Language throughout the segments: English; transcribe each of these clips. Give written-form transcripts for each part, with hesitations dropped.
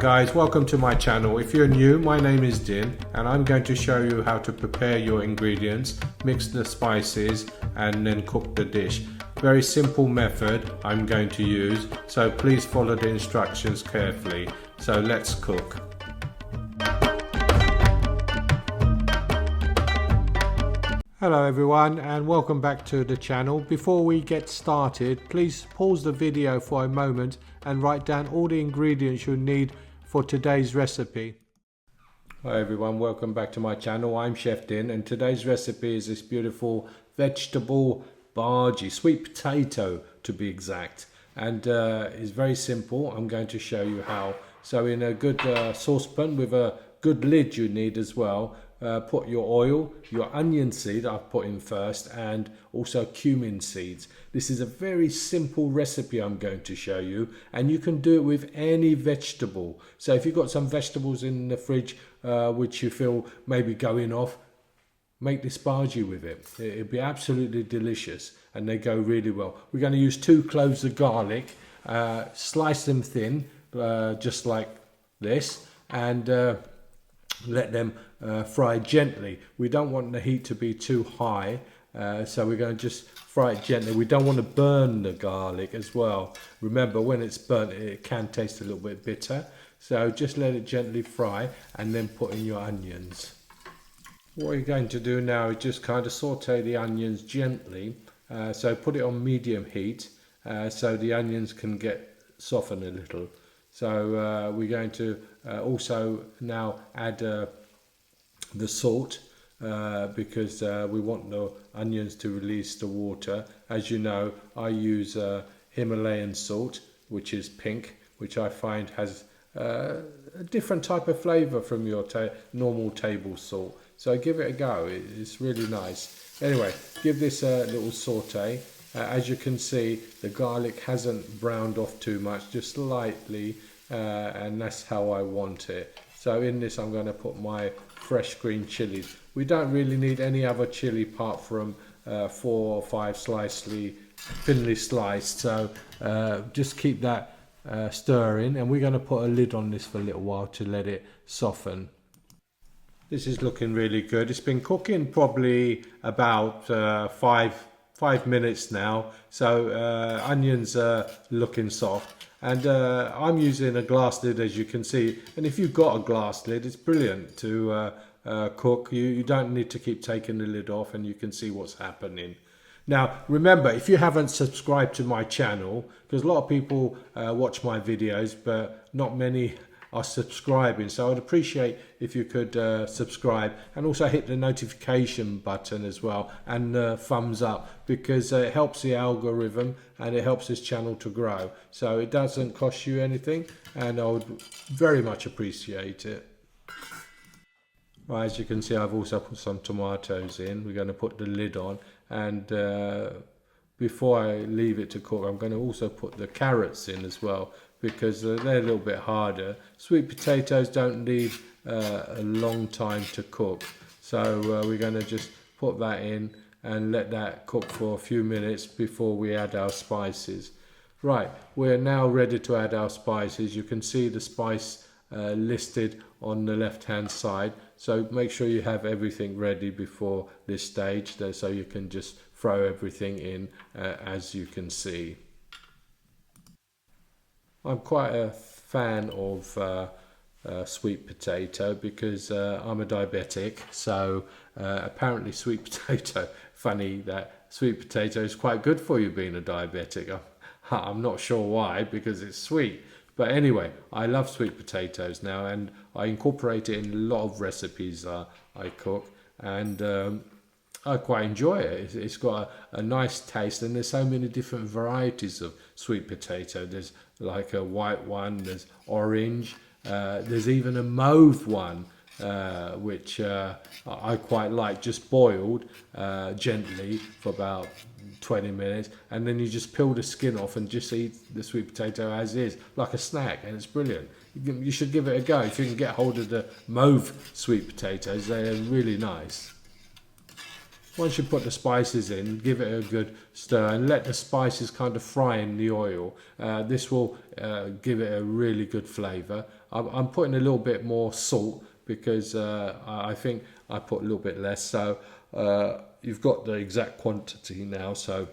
Guys, welcome to my channel. If you're new, my name is Din and I'm going to show you how to prepare your ingredients, mix the spices and then cook the dish. Very simple method I'm going to use, so please follow the instructions carefully. So let's cook. Hello everyone and welcome back to the channel. Before we get started, please pause the video for a moment and write down all the ingredients you need for today's recipe. Hi everyone, welcome back to my channel. I'm Chef Din and today's recipe is this beautiful vegetable bhajee, sweet potato to be exact. And it's very simple. I'm going to show you how. So in a good saucepan with a good lid you need as well. Put your oil, your onion seed I've put in first, and also cumin seeds. This is a very simple recipe I'm going to show you, and you can do it with any vegetable. So if you've got some vegetables in the fridge which you feel maybe going off, make this bhajee with it. It'll be absolutely delicious and they go really well. We're going to use 2 cloves of garlic, slice them thin just like this, and let them fry gently. We don't want the heat to be too high, so we're going to just fry it gently. We don't want to burn the garlic as well. Remember, when it's burnt it can taste a little bit bitter, so just let it gently fry and then put in your onions. What you're going to do now is just kind of saute the onions gently, so put it on medium heat so the onions can get softened a little. So we're going to also now add the salt because we want the onions to release the water. As you know, I use Himalayan salt, which is pink, which I find has a different type of flavour from your normal table salt. So give it a go, it's really nice. Anyway, give this a little saute. As you can see, the garlic hasn't browned off too much, just slightly, and that's how I want it. So in this I'm going to put my fresh green chilies. We don't really need any other chili apart from 4 or 5 thinly sliced, so just keep that stirring, and we're going to put a lid on this for a little while to let it soften. This is looking really good. It's been cooking probably about 5 minutes now, so onions are looking soft, and I'm using a glass lid, as you can see, and if you've got a glass lid it's brilliant to cook. You don't need to keep taking the lid off and you can see what's happening. Now remember, if you haven't subscribed to my channel, because a lot of people watch my videos but not many are subscribing, so I'd appreciate if you could subscribe and also hit the notification button as well, and thumbs up, because it helps the algorithm and it helps this channel to grow. So it doesn't cost you anything and I would very much appreciate it. Right, as you can see, I've also put some tomatoes in. We're going to put the lid on, and before I leave it to cook, I'm going to also put the carrots in as well, because they're a little bit harder. Sweet potatoes don't need a long time to cook, so we're going to just put that in and let that cook for a few minutes before we add our spices. Right, we're now ready to add our spices. You can see the spice listed on the left hand side, so make sure you have everything ready before this stage, so you can just throw everything in as you can see. I'm quite a fan of sweet potato because I'm a diabetic, so apparently sweet potato, funny that sweet potato is quite good for you being a diabetic. I'm not sure why, because it's sweet. But anyway, I love sweet potatoes now, and I incorporate it in a lot of recipes I cook, and I quite enjoy it. It's got a nice taste, and there's so many different varieties of sweet potato. There's like a white one, there's orange, there's even a mauve one, which I quite like, just boiled gently for about 20 minutes, and then you just peel the skin off and just eat the sweet potato as is, like a snack, and it's brilliant. You should give it a go. If you can get hold of the mauve sweet potatoes, they're really nice. Once you put the spices in, give it a good stir and let the spices kind of fry in the oil. This will give it a really good flavour. I'm putting a little bit more salt because I think I put a little bit less. So you've got the exact quantity now, so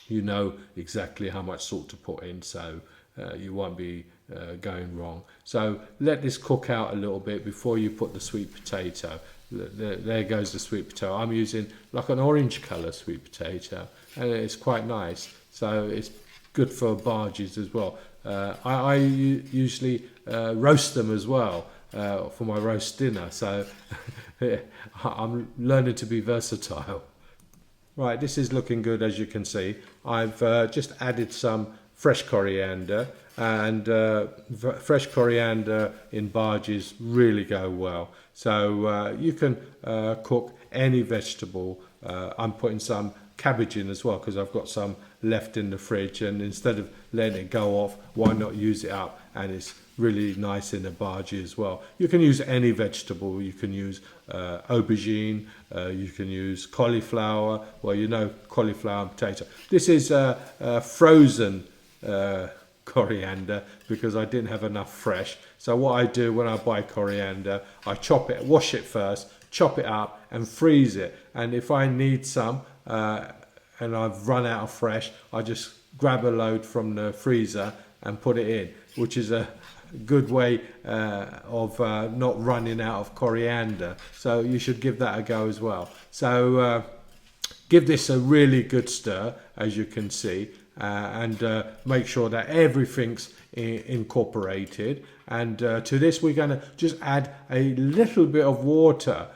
you know exactly how much salt to put in, so you won't be going wrong. So let this cook out a little bit before you put the sweet potato. There goes the sweet potato. I'm using like an orange colour sweet potato, and it's quite nice. So it's good for bhajies as well. I usually roast them as well for my roast dinner. So I'm learning to be versatile. Right, this is looking good, as you can see. I've just added some fresh coriander, and fresh coriander in bhajies really go well. So you can cook any vegetable. I'm putting some cabbage in as well because I've got some left in the fridge, and instead of letting it go off, why not use it up? And it's really nice in a bhaji as well. You can use any vegetable. You can use aubergine, you can use cauliflower. Well, you know, cauliflower and potato. This is frozen coriander because I didn't have enough fresh. So what I do when I buy coriander, I chop it, wash it first, chop it up and freeze it. And if I need some and I've run out of fresh, I just grab a load from the freezer and put it in, which is a good way of not running out of coriander. So you should give that a go as well. So give this a really good stir, as you can see, and make sure that everything's incorporated. And to this we're going to just add a little bit of water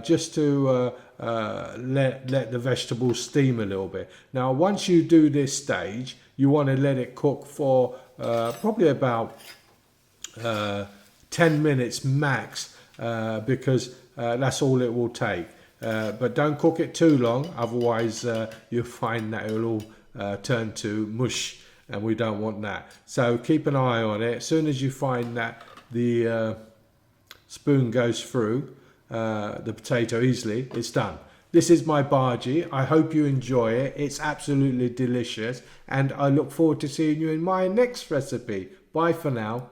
just to let the vegetables steam a little bit. Now once you do this stage, you want to let it cook for probably about 10 minutes max, because that's all it will take. But don't cook it too long, otherwise you'll find that it will all turn to mush, and we don't want that. So keep an eye on it. As soon as you find that the spoon goes through the potato easily, it's done. This is my bhaji. I hope you enjoy it. It's absolutely delicious, and I look forward to seeing you in my next recipe. Bye for now.